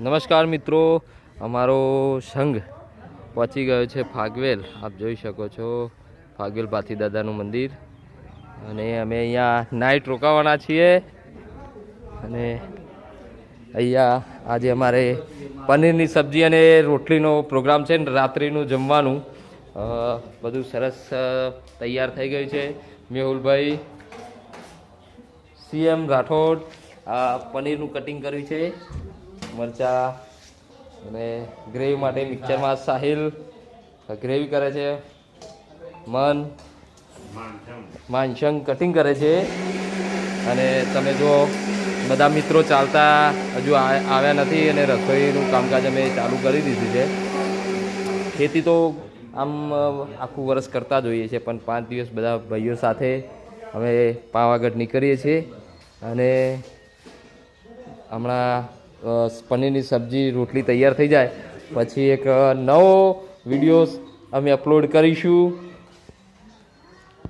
નમસ્કાર મિત્રો, અમારો સંઘ પહોંચી ગયો છે ફાગવેલ. આપ જોઈ શકો છો ફાગવેલ પાથી દાદાનું મંદિર. અને અમે અહીંયા નાઇટ રોકાવાના છીએ. અને અહીંયા આજે અમારે પનીરની સબ્જી અને રોટલીનો પ્રોગ્રામ છે ને રાત્રિનું જમવાનું બધું સરસ તૈયાર થઈ ગયું છે. મેહુલભાઈ સીએમ રાઠોડ આ પનીરનું કટિંગ કર્યું છે. મરચાં અને ગ્રેવી માટે મિક્સરમાં સાહિલ ગ્રેવી કરે છે. માનસંગ કટિંગ કરે છે. અને તમે જો બધા મિત્રો ચાલતા હજુ આવ્યા નથી અને રસોઈનું કામકાજ અમે ચાલુ કરી દીધું છે. ખેતી તો આમ આખું વર્ષ કરતા જ હોઈએ છીએ, પણ 5 દિવસ બધા ભાઈઓ સાથે અમે પાવાગઢ નીકળીએ છીએ. અને હમણાં પનીરની સબ્જી રોટલી તૈયાર થઈ જાય પછી એક નવો વિડીયો અમે અપલોડ કરીશું.